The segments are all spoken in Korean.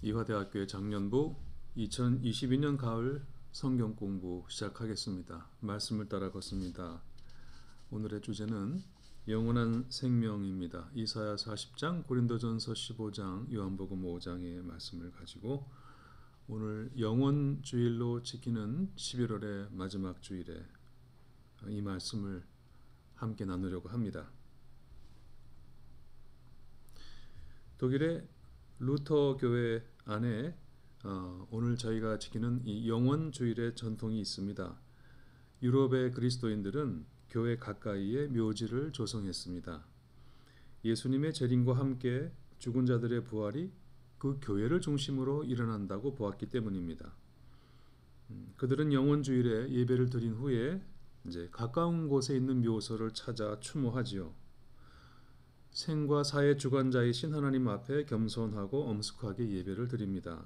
이화대학교의 작년부 2022년 가을 성경 공부 시작하겠습니다. 말씀을 따라 걷습니다. 오늘의 주제는 영원한 생명입니다. 이사야 40장, 고린도전서 15장, 요한복음 5장의 말씀을 가지고 오늘 영원 주일로 지키는 11월의 마지막 주일에 이 말씀을 함께 나누려고 합니다. 독일의 루터 교회 안에 오늘 저희가 지키는 이 영원 주일의 전통이 있습니다. 유럽의 그리스도인들은 교회 가까이에 묘지를 조성했습니다. 예수님의 재림과 함께 죽은 자들의 부활이 그 교회를 중심으로 일어난다고 보았기 때문입니다. 그들은 영원 주일에 예배를 드린 후에 이제 가까운 곳에 있는 묘소를 찾아 추모하지요. 생과 사의 주관자이신 하나님 앞에 겸손하고 엄숙하게 예배를 드립니다.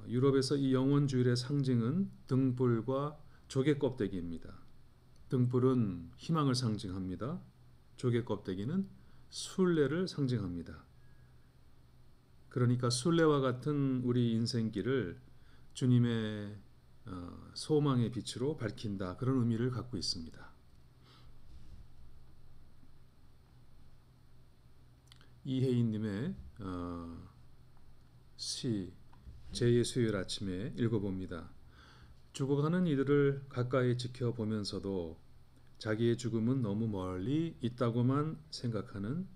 유럽에서 이 영원 주일의 상징은 등불과 조개 껍데기입니다. 등불은 희망을 상징합니다. 조개 껍데기는 순례를 상징합니다. 그러니까 순례와 같은 우리 인생길을 주님의 소망의 빛으로 밝힌다, 그런 의미를 갖고 있습니다. 이혜인님의 시 제2의 수요일 아침에 읽어봅니다. 죽어가는 이들을 가까이 지켜보면서도 자기의 죽음은 너무 멀리 있다고만 생각하는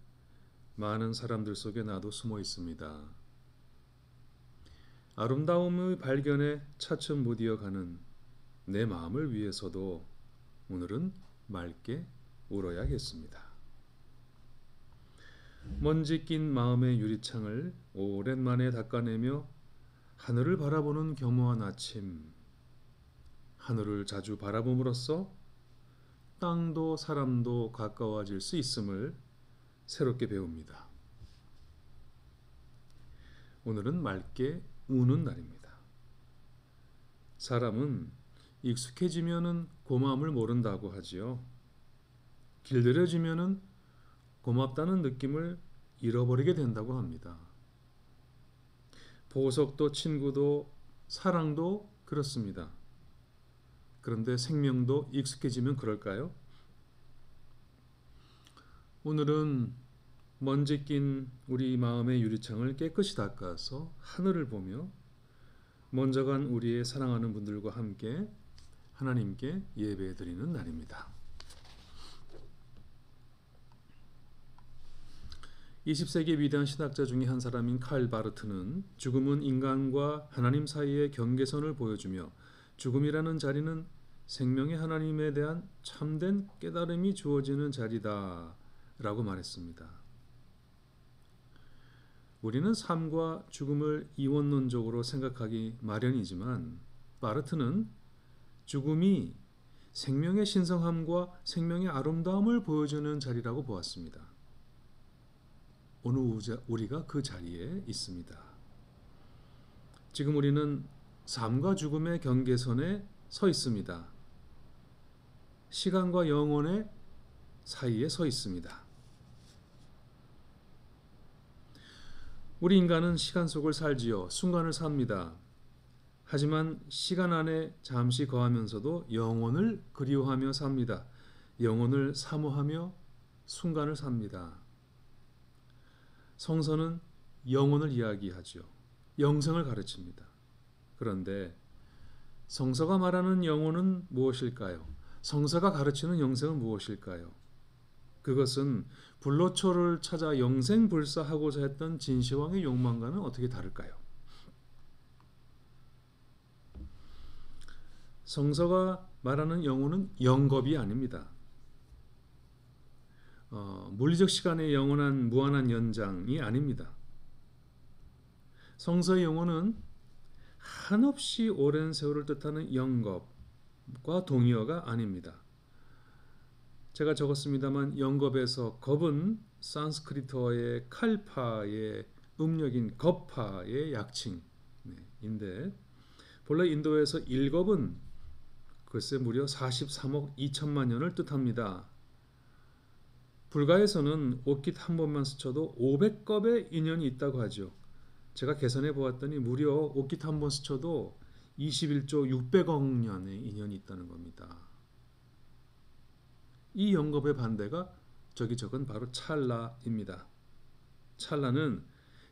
많은 사람들 속에 나도 숨어 있습니다. 아름다움의 발견에 차츰 못 이어가는 내 마음을 위해서도 오늘은 맑게 울어야겠습니다. 먼지 낀 마음의 유리창을 오랜만에 닦아내며 하늘을 바라보는 겸허한 아침. 하늘을 자주 바라봄으로써 땅도 사람도 가까워질 수 있음을 새롭게 배웁니다. 오늘은 맑게 우는 날입니다. 사람은 익숙해지면은 고마움을 모른다고 하지요. 길들여지면은 고맙다는 느낌을 잃어버리게 된다고 합니다. 보석도 친구도 사랑도 그렇습니다. 그런데 생명도 익숙해지면 그럴까요? 오늘은 먼지 낀 우리 마음의 유리창을 깨끗이 닦아서 하늘을 보며 먼저 간 우리의 사랑하는 분들과 함께 하나님께 예배드리는 날입니다. 20세기 위대한 신학자 중에 한 사람인 칼 바르트는 죽음은 인간과 하나님 사이의 경계선을 보여주며 죽음이라는 자리는 생명의 하나님에 대한 참된 깨달음이 주어지는 자리다 라고 말했습니다. 우리는 삶과 죽음을 이원론적으로 생각하기 마련이지만 바르트는 죽음이 생명의 신성함과 생명의 아름다움을 보여주는 자리라고 보았습니다. 오늘 우리가 그 자리에 있습니다. 지금 우리는 삶과 죽음의 경계선에 서 있습니다. 시간과 영혼의 사이에 서 있습니다. 우리 인간은 시간 속을 살지요. 순간을 삽니다. 하지만 시간 안에 잠시 거하면서도 영혼을 그리워하며 삽니다. 영혼을 사모하며 순간을 삽니다. 성서는 영혼을 이야기하죠. 영생을 가르칩니다. 그런데 성서가 말하는 영혼은 무엇일까요? 성서가 가르치는 영생은 무엇일까요? 그것은 불로초를 찾아 영생불사하고자 했던 진시황의 욕망과는 어떻게 다를까요? 성서가 말하는 영혼은 영겁이 아닙니다. 물리적 시간의 영원한 무한한 연장이 아닙니다. 성서의 영혼은 한없이 오랜 세월을 뜻하는 영겁과 동의어가 아닙니다. 제가 적었습니다만 영겁에서 겁은 산스크리트어의 칼파의 음력인 겁파의 약칭인데 본래 인도에서 일겁은 글쎄 무려 43억 2천만 년을 뜻합니다. 불가에서는 옷깃 한 번만 스쳐도 500겁의 인연이 있다고 하죠. 제가 계산해 보았더니 무려 옷깃 한 번 스쳐도 21조 600억 년의 인연이 있다는 겁니다. 이 영겁의 반대가 저기 적은 바로 찰나입니다. 찰나는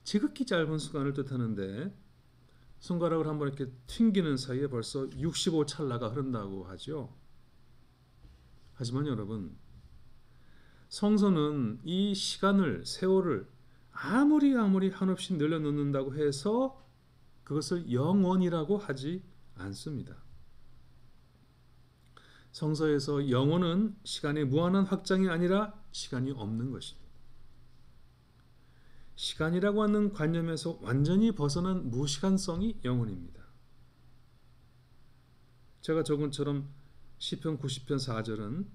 지극히 짧은 순간을 뜻하는데 손가락을 한번 이렇게 튕기는 사이에 벌써 65찰나가 흐른다고 하죠. 하지만 여러분, 성서는 이 시간을, 세월을 아무리 한없이 늘려놓는다고 해서 그것을 영원이라고 하지 않습니다. 성서에서 영원은 시간의 무한한 확장이 아니라 시간이 없는 것입니다. 시간이라고 하는 관념에서 완전히 벗어난 무시간성이 영원입니다. 제가 적은처럼 시편 90편 4절은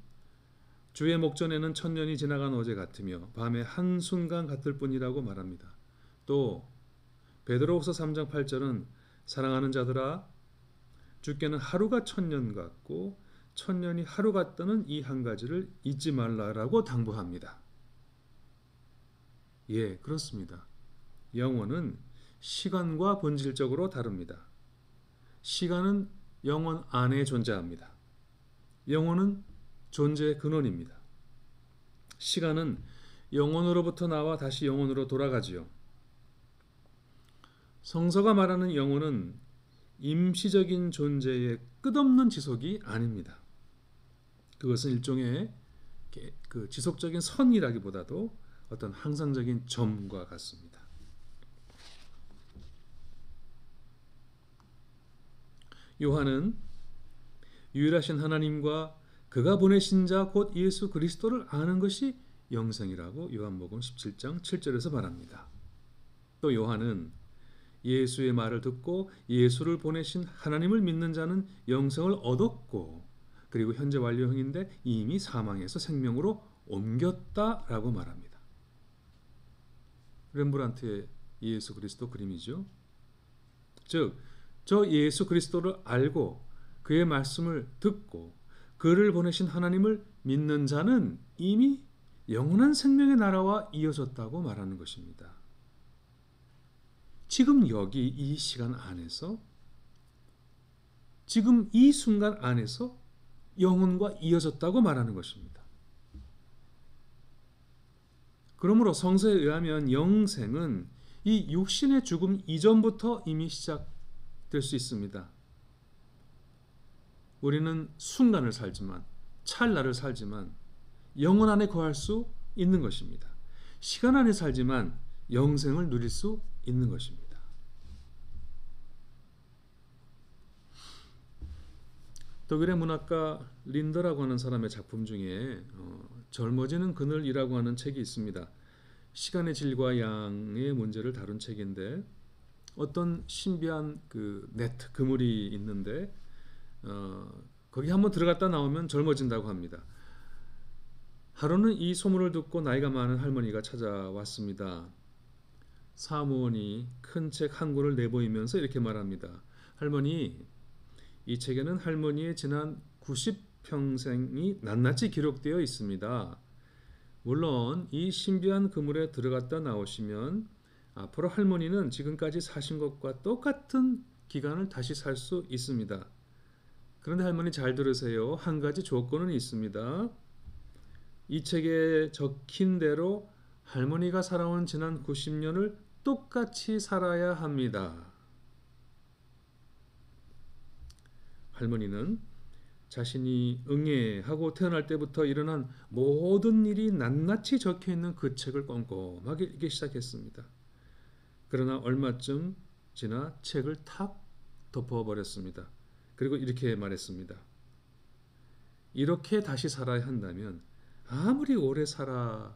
주의 목전에는 천년이 지나간 어제 같으며 밤의 한순간 같을 뿐이라고 말합니다. 또 베드로후서 3장 8절은 사랑하는 자들아 주께는 하루가 천년 같고 천년이 하루 같다는 이 한 가지를 잊지 말라라고 당부합니다. 예, 그렇습니다. 영원은 시간과 본질적으로 다릅니다. 시간은 영원 안에 존재합니다. 영혼은 존재의 근원입니다. 시간은 영혼으로부터 나와 다시 영혼으로 돌아가지요. 성서가 말하는 영혼은 임시적인 존재의 끝없는 지속이 아닙니다. 그것은 일종의 그 지속적인 선이라기보다도 어떤 항상적인 점과 같습니다. 요한은 유일하신 하나님과 그가 보내신 자 곧 예수 그리스도를 아는 것이 영생이라고 요한복음 17장 7절에서 말합니다. 또 요한은 예수의 말을 듣고 예수를 보내신 하나님을 믿는 자는 영생을 얻었고 그리고 현재 완료형인데 이미 사망에서 생명으로 옮겼다라고 말합니다. 렘브란트의 예수 그리스도 그림이죠. 즉, 저 예수 그리스도를 알고 그의 말씀을 듣고 그를 보내신 하나님을 믿는 자는 이미 영원한 생명의 나라와 이어졌다고 말하는 것입니다. 지금 여기 이 시간 안에서 지금 이 순간 안에서 영혼과 이어졌다고 말하는 것입니다. 그러므로 성서에 의하면 영생은 이 육신의 죽음 이전부터 이미 시작될 수 있습니다. 우리는 순간을 살지만 찰나를 살지만 영혼 안에 거할 수 있는 것입니다. 시간 안에 살지만 영생을 누릴 수 있는 것입니다. 독일의 문학가 린더라고 하는 사람의 작품 중에 젊어지는 그늘이라고 하는 책이 있습니다. 시간의 질과 양의 문제를 다룬 책인데 어떤 신비한 그 네트 그물이 있는데 거기 한번 들어갔다 나오면 젊어진다고 합니다. 하루는 이 소문을 듣고 나이가 많은 할머니가 찾아왔습니다. 사무원이 큰 책 한 권을 내보이면서 이렇게 말합니다. 할머니, 이 책에는 할머니의 지난 90평생이 낱낱이 기록되어 있습니다. 물론 이 신비한 그물에 들어갔다 나오시면 앞으로 할머니는 지금까지 사신 것과 똑같은 기간을 다시 살 수 있습니다. 그런데 할머니 잘 들으세요. 한 가지 조건은 있습니다. 이 책에 적힌 대로 할머니가 살아온 지난 90년을 똑같이 살아야 합니다. 할머니는 자신이 응애하고 태어날 때부터 일어난 모든 일이 낱낱이 적혀있는 그 책을 꼼꼼하게 읽기 시작했습니다. 그러나 얼마쯤 지나 책을 탁 덮어버렸습니다. 그리고 이렇게 말했습니다. 이렇게 다시 살아야 한다면 아무리 오래 살아야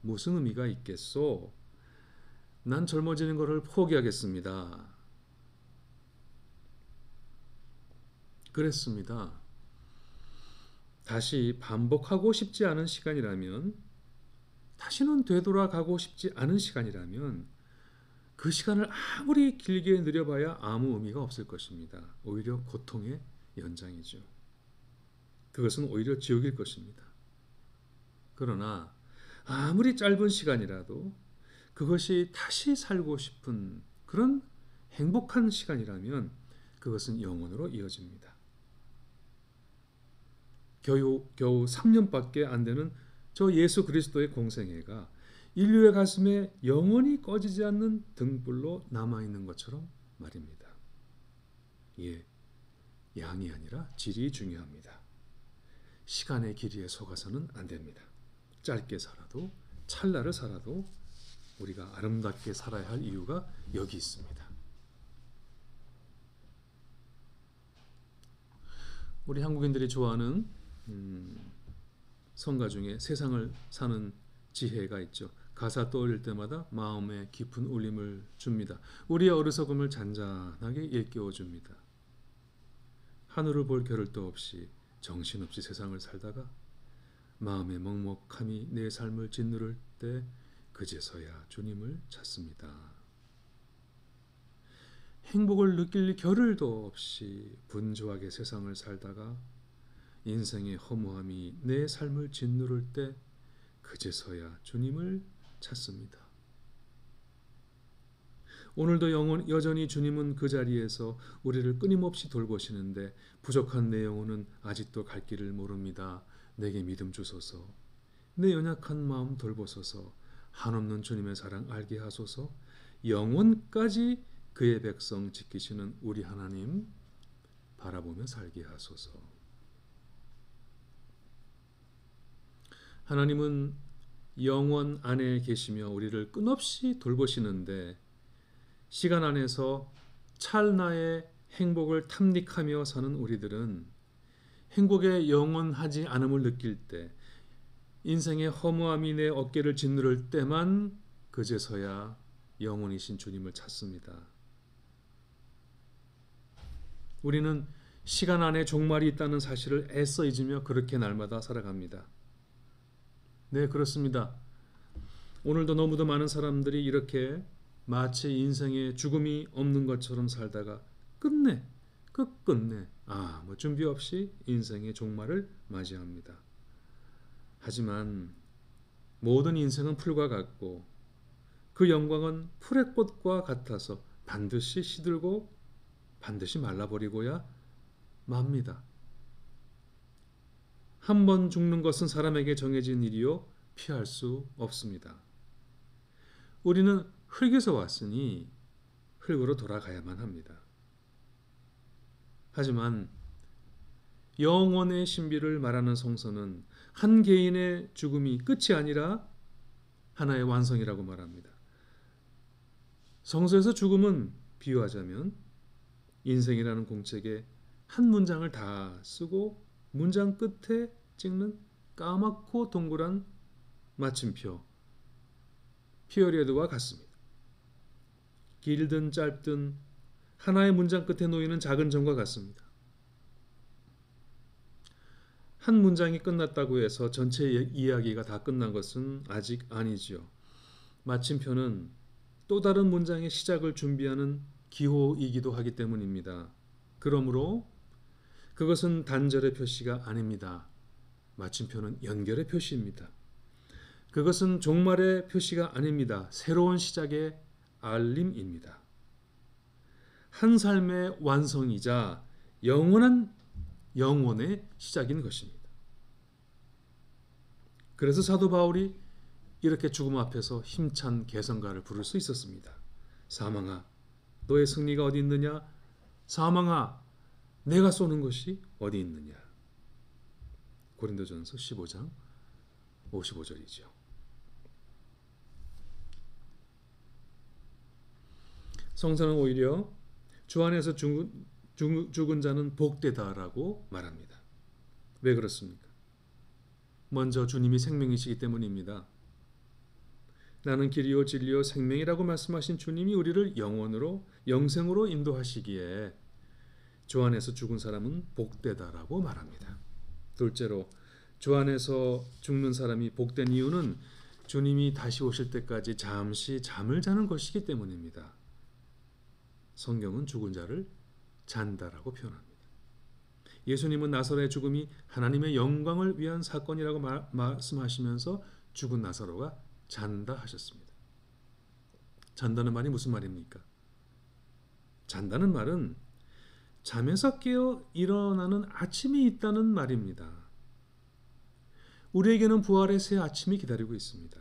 무슨 의미가 있겠소? 난 젊어지는 것을 포기하겠습니다. 그랬습니다. 다시 반복하고 싶지 않은 시간이라면, 다시는 되돌아가고 싶지 않은 시간이라면 그 시간을 아무리 길게 늘려봐야 아무 의미가 없을 것입니다. 오히려 고통의 연장이죠. 그것은 오히려 지옥일 것입니다. 그러나 아무리 짧은 시간이라도 그것이 다시 살고 싶은 그런 행복한 시간이라면 그것은 영원으로 이어집니다. 겨우 3년밖에 안 되는 저 예수 그리스도의 공생애가 인류의 가슴에 영원히 꺼지지 않는 등불로 남아있는 것처럼 말입니다. 예, 양이 아니라 질이 중요합니다. 시간의 길이에 속아서는 안 됩니다. 짧게 살아도 찰나를 살아도 우리가 아름답게 살아야 할 이유가 여기 있습니다. 우리 한국인들이 좋아하는 성가 중에 세상을 사는 지혜가 있죠. 가사 떠올릴 때마다 마음에 깊은 울림을 줍니다. 우리의 어리석음을 잔잔하게 일깨워줍니다. 하늘을 볼 겨를도 없이 정신없이 세상을 살다가 마음의 먹먹함이 내 삶을 짓누를 때 그제서야 주님을 찾습니다. 행복을 느낄 겨를도 없이 분주하게 세상을 살다가 인생의 허무함이 내 삶을 짓누를 때 그제서야 주님을 찾습니다. 오늘도 여전히 주님은 그 자리에서 우리를 끊임없이 돌보시는데 부족한 내 영혼은 아직도 갈 길을 모릅니다. 내게 믿음 주소서. 내 연약한 마음 돌보소서. 한없는 주님의 사랑 알게 하소서. 영원까지 그의 백성 지키시는 우리 하나님 바라보며 살게 하소서. 하나님은 영원 안에 계시며 우리를 끊없이 돌보시는데 시간 안에서 찰나의 행복을 탐닉하며 사는 우리들은 행복의 영원하지 않음을 느낄 때 인생의 허무함이 내 어깨를 짓누를 때만 그제서야 영원이신 주님을 찾습니다. 우리는 시간 안에 종말이 있다는 사실을 애써 잊으며 그렇게 날마다 살아갑니다. 네, 그렇습니다. 오늘도 너무도 많은 사람들이 이렇게 마치 인생에 죽음이 없는 것처럼 살다가 끝내 아무 준비 없이 인생의 종말을 맞이합니다. 하지만 모든 인생은 풀과 같고 그 영광은 풀의 꽃과 같아서 반드시 시들고 반드시 말라버리고야 맙니다. 한 번 죽는 것은 사람에게 정해진 일이요 피할 수 없습니다. 우리는 흙에서 왔으니 흙으로 돌아가야만 합니다. 하지만 영원의 신비를 말하는 성서는 한 개인의 죽음이 끝이 아니라 하나의 완성이라고 말합니다. 성서에서 죽음은 비유하자면 인생이라는 공책에 한 문장을 다 쓰고 문장 끝에 찍는 까맣고 동그란 마침표 피어리어드와 같습니다. 길든 짧든 하나의 문장 끝에 놓이는 작은 점과 같습니다. 한 문장이 끝났다고 해서 전체 이야기가 다 끝난 것은 아직 아니지요. 마침표는 또 다른 문장의 시작을 준비하는 기호이기도 하기 때문입니다. 그러므로 그것은 단절의 표시가 아닙니다. 마침표는 연결의 표시입니다. 그것은 종말의 표시가 아닙니다. 새로운 시작의 알림입니다. 한 삶의 완성이자 영원의 시작인 것입니다. 그래서 사도 바울이 이렇게 죽음 앞에서 힘찬 개성가를 부를 수 있었습니다. 사망아, 너의 승리가 어디 있느냐? 사망아, 내가 쏘는 것이 어디 있느냐? 고린도전서 15장 55절이죠. 성서는 오히려 주 안에서 죽은 자는 복되다라고 말합니다. 왜 그렇습니까? 먼저 주님이 생명이시기 때문입니다. 나는 길이요 진리요 생명이라고 말씀하신 주님이 우리를 영생으로 인도하시기에 주 안에서 죽은 사람은 복되다라고 말합니다. 둘째로 주 안에서 죽는 사람이 복된 이유는 주님이 다시 오실 때까지 잠시 잠을 자는 것이기 때문입니다. 성경은 죽은 자를 잔다라고 표현합니다. 예수님은 나사로의 죽음이 하나님의 영광을 위한 사건이라고 말씀하시면서 죽은 나사로가 잔다 하셨습니다. 잔다는 말이 무슨 말입니까? 잔다는 말은 잠에서 깨어 일어나는 아침이 있다는 말입니다. 우리에게는 부활의 새 아침이 기다리고 있습니다.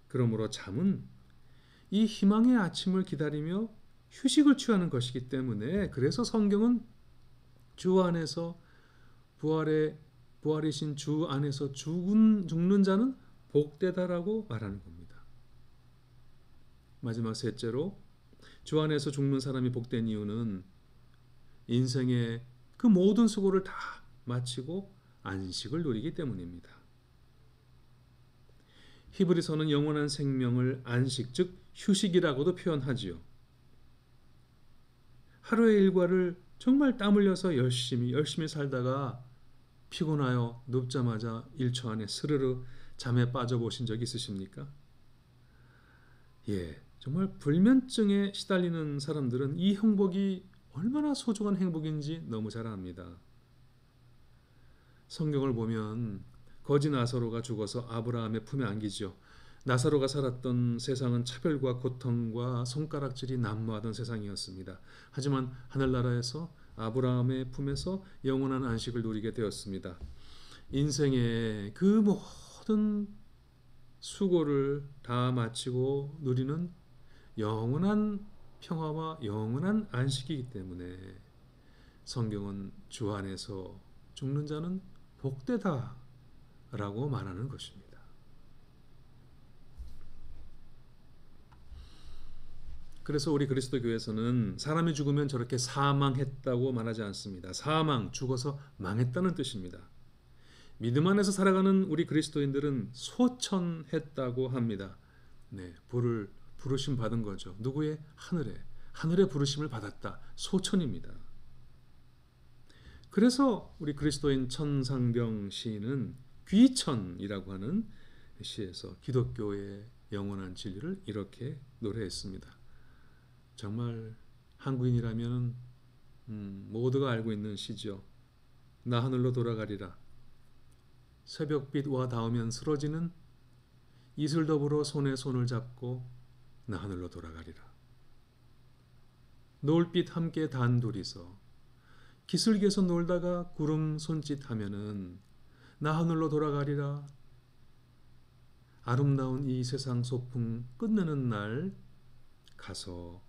그러므로 잠은 이 희망의 아침을 기다리며 휴식을 취하는 것이기 때문에, 그래서 성경은 주 안에서 부활이신 주 안에서 죽는 자는 복되다라고 말하는 겁니다. 마지막 셋째로, 주 안에서 죽는 사람이 복된 이유는 인생의 그 모든 수고를 다 마치고 안식을 누리기 때문입니다. 히브리서는 영원한 생명을 안식, 즉 휴식이라고도 표현하지요. 하루의 일과를 정말 땀 흘려서 열심히 살다가 피곤하여 눕자마자 1초 안에 스르르 잠에 빠져보신 적 있으십니까? 예, 정말 불면증에 시달리는 사람들은 이 행복이 얼마나 소중한 행복인지 너무 잘 압니다. 성경을 보면 거지 나사로가 죽어서 아브라함의 품에 안기죠. 나사로가 살았던 세상은 차별과 고통과 손가락질이 난무하던 세상이었습니다. 하지만 하늘나라에서 아브라함의 품에서 영원한 안식을 누리게 되었습니다. 인생의 그 모든 수고를 다 마치고 누리는 영원한 평화와 영원한 안식이기 때문에 성경은 주 안에서 죽는 자는 복되다 라고 말하는 것입니다. 그래서 우리 그리스도 교회에서는 사람이 죽으면 저렇게 사망했다고 말하지 않습니다. 사망, 죽어서 망했다는 뜻입니다. 믿음 안에서 살아가는 우리 그리스도인들은 소천했다고 합니다. 네, 부르심 받은 거죠. 누구의? 하늘의 부르심을 받았다. 소천입니다. 그래서 우리 그리스도인 천상병 시인은 귀천이라고 하는 시에서 기독교의 영원한 진리를 이렇게 노래했습니다. 정말 한국인이라면 모두가 알고 있는 시죠. 나 하늘로 돌아가리라. 새벽빛 와 닿으면 쓰러지는 이슬 더불어 손에 손을 잡고 나 하늘로 돌아가리라. 노을빛 함께 단둘이서 기슭에서 놀다가 구름 손짓하면은 나 하늘로 돌아가리라. 아름다운 이 세상 소풍 끝내는 날 가서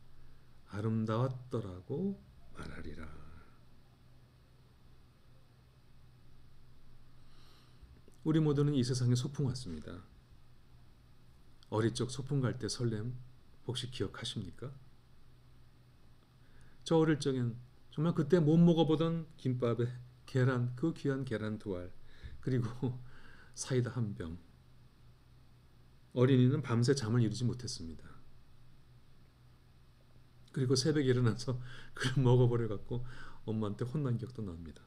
아름다웠더라고 말하리라. 우리 모두는 이 세상에 소풍 왔습니다. 어릴 적 소풍 갈 때 설렘 혹시 기억하십니까? 저 어릴 적엔 정말 그때 못 먹어보던 김밥에 계란, 그 귀한 계란 2알, 그리고 사이다 1병. 어린이는 밤새 잠을 이루지 못했습니다. 그리고 새벽에 일어나서 그걸 먹어버려 갖고 엄마한테 혼난 기억도 납니다.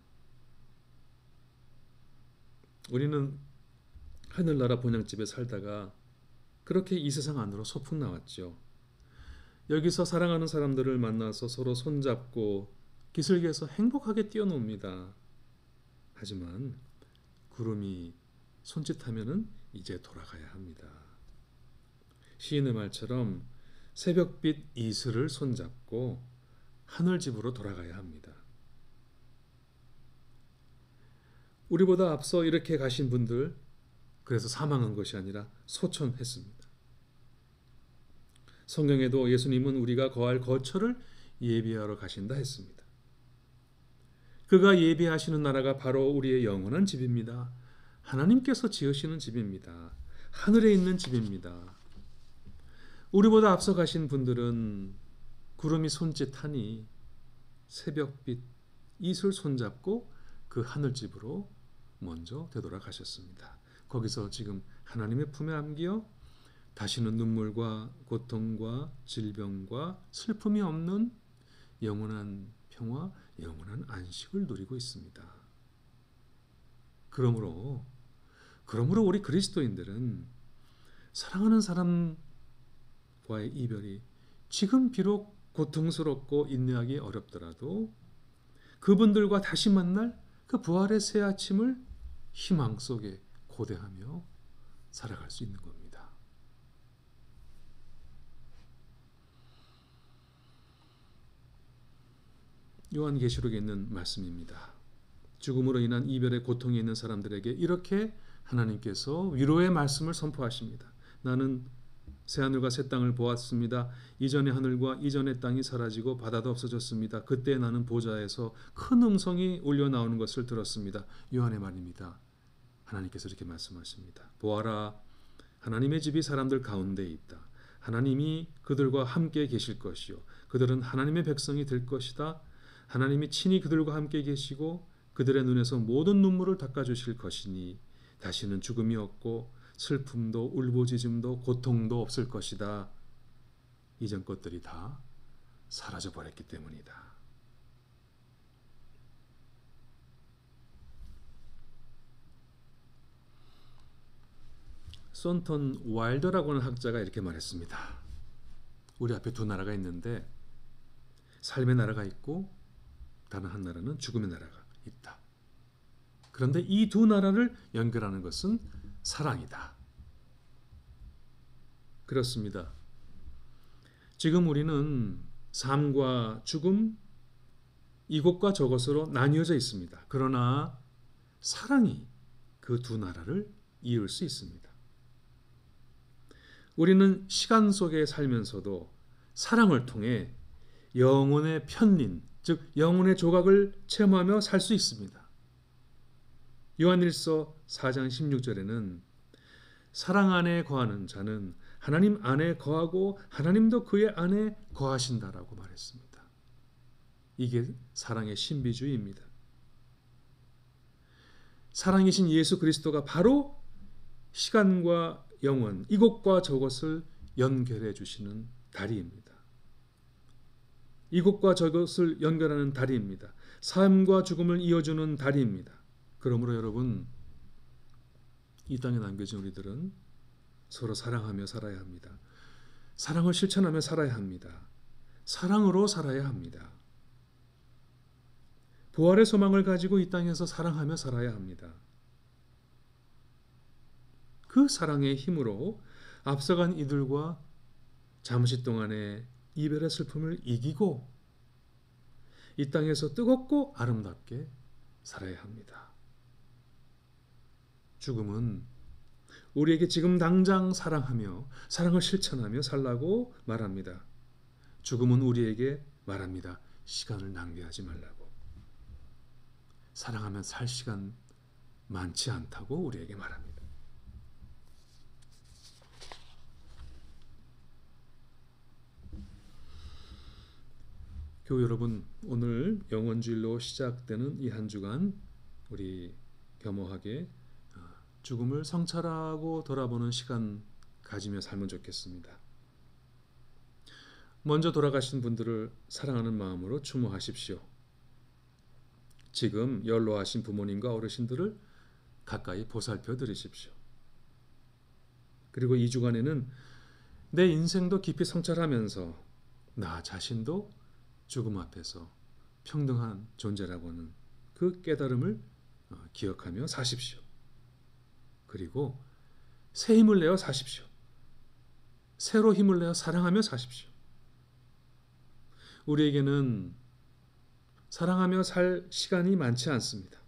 우리는 하늘나라 본향집에 살다가 그렇게 이 세상 안으로 소풍 나왔죠. 여기서 사랑하는 사람들을 만나서 서로 손잡고 기슭에서 행복하게 뛰어놉니다. 하지만 구름이 손짓하면은 이제 돌아가야 합니다. 시인의 말처럼 새벽빛 이슬을 손잡고 하늘집으로 돌아가야 합니다. 우리보다 앞서 이렇게 가신 분들, 그래서 사망한 것이 아니라 소천했습니다. 성경에도 예수님은 우리가 거할 거처를 예비하러 가신다 했습니다. 그가 예비하시는 나라가 바로 우리의 영원한 집입니다. 하나님께서 지으시는 집입니다. 하늘에 있는 집입니다. 우리보다 앞서 가신 분들은 구름이 손짓하니 새벽빛 이슬 손잡고 그 하늘집으로 먼저 되돌아가셨습니다. 거기서 지금 하나님의 품에 안겨 다시는 눈물과 고통과 질병과 슬픔이 없는 영원한 평화, 영원한 안식을 누리고 있습니다. 그러므로 우리 그리스도인들은 사랑하는 사람과의 이별이 지금 비록 고통스럽고 인내하기 어렵더라도 그분들과 다시 만날 그 부활의 새 아침을 희망 속에 고대하며 살아갈 수 있는 겁니다. 요한계시록에 있는 말씀입니다. 죽음으로 인한 이별의 고통에 있는 사람들에게 이렇게 하나님께서 위로의 말씀을 선포하십니다. 나는 새하늘과 새 땅을 보았습니다. 이전의 하늘과 이전의 땅이 사라지고 바다도 없어졌습니다. 그때 나는 보좌에서 큰 음성이 울려 나오는 것을 들었습니다. 요한의 말입니다. 하나님께서 이렇게 말씀하십니다. 보아라, 하나님의 집이 사람들 가운데 있다. 하나님이 그들과 함께 계실 것이요 그들은 하나님의 백성이 될 것이다. 하나님이 친히 그들과 함께 계시고 그들의 눈에서 모든 눈물을 닦아주실 것이니 다시는 죽음이 없고 슬픔도 울부짖음도 고통도 없을 것이다. 이전 것들이 다 사라져버렸기 때문이다. 손턴 와일더라고 하는 학자가 이렇게 말했습니다. 우리 앞에 두 나라가 있는데 삶의 나라가 있고 다른 한 나라는 죽음의 나라가 있다. 그런데 이 두 나라를 연결하는 것은 사랑이다. 그렇습니다. 지금 우리는 삶과 죽음, 이곳과 저곳으로 나뉘어져 있습니다. 그러나 사랑이 그 두 나라를 이을 수 있습니다. 우리는 시간 속에 살면서도 사랑을 통해 영혼의 편린, 즉 영혼의 조각을 체험하며 살 수 있습니다. 요한일서 4장 16절에는 사랑 안에 거하는 자는 하나님 안에 거하고 하나님도 그의 안에 거하신다라고 말했습니다. 이게 사랑의 신비주의입니다. 사랑이신 예수 그리스도가 바로 시간과 영원, 이곳과 저곳을 연결해 주시는 다리입니다. 이곳과 저곳을 연결하는 다리입니다. 삶과 죽음을 이어주는 다리입니다. 그러므로 여러분, 이 땅에 남겨진 우리들은 서로 사랑하며 살아야 합니다. 사랑을 실천하며 살아야 합니다. 사랑으로 살아야 합니다. 부활의 소망을 가지고 이 땅에서 사랑하며 살아야 합니다. 그 사랑의 힘으로 앞서간 이들과 잠시 동안의 이별의 슬픔을 이기고 이 땅에서 뜨겁고 아름답게 살아야 합니다. 죽음은 우리에게 지금 당장 사랑하며 사랑을 실천하며 살라고 말합니다. 죽음은 우리에게 말합니다. 시간을 낭비하지 말라고. 사랑하면 살 시간 많지 않다고 우리에게 말합니다. 교우 여러분, 오늘 영원주일로 시작되는 이 한 주간 우리 겸허하게 죽음을 성찰하고 돌아보는 시간 가지며 살면 좋겠습니다. 먼저 돌아가신 분들을 사랑하는 마음으로 추모하십시오. 지금 연로하신 부모님과 어르신들을 가까이 보살펴 드리십시오. 그리고 이 주간에는 내 인생도 깊이 성찰하면서 나 자신도 죽음 앞에서 평등한 존재라고 하는 그 깨달음을 기억하며 사십시오. 그리고 새 힘을 내어 사십시오. 새로 힘을 내어 사랑하며 사십시오. 우리에게는 사랑하며 살 시간이 많지 않습니다.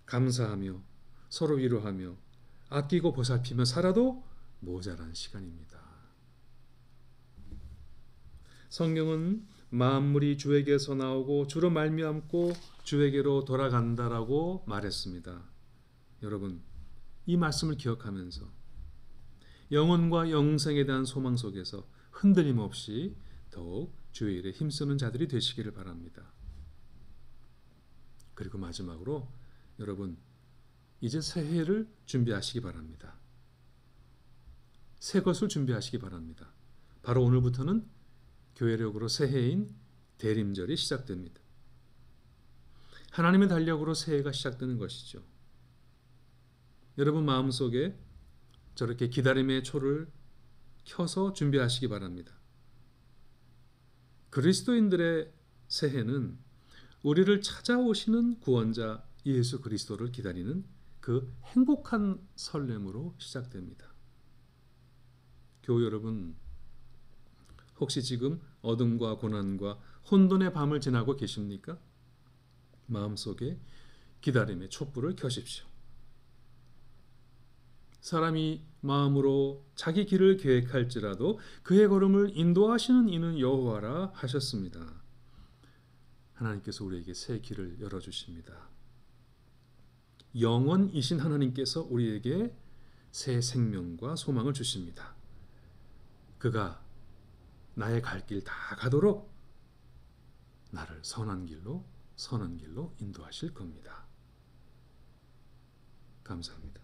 감사하며 서로 위로하며 아끼고 보살피며 살아도 모자란 시간입니다. 성경은 만물이 주에게서 나오고 주로 말미암고 주에게로 돌아간다라고 말했습니다. 여러분, 이 말씀을 기억하면서 영혼과 영생에 대한 소망 속에서 흔들림 없이 더욱 주의 일에 힘쓰는 자들이 되시기를 바랍니다. 그리고 마지막으로 여러분, 이제 새해를 준비하시기 바랍니다. 새 것을 준비하시기 바랍니다. 바로 오늘부터는 교회력으로 새해인 대림절이 시작됩니다. 하나님의 달력으로 새해가 시작되는 것이죠. 여러분 마음속에 저렇게 기다림의 초를 켜서 준비하시기 바랍니다. 그리스도인들의 새해는 우리를 찾아오시는 구원자 예수 그리스도를 기다리는 그 행복한 설렘으로 시작됩니다. 교우 여러분, 혹시 지금 어둠과 고난과 혼돈의 밤을 지나고 계십니까? 마음속에 기다림의 촛불을 켜십시오. 사람이 마음으로 자기 길을 계획할지라도 그의 걸음을 인도하시는 이는 여호와라 하셨습니다. 하나님께서 우리에게 새 길을 열어주십니다. 영원이신 하나님께서 우리에게 새 생명과 소망을 주십니다. 그가 나의 갈 길 다 가도록 나를 선한 길로 인도하실 겁니다. 감사합니다.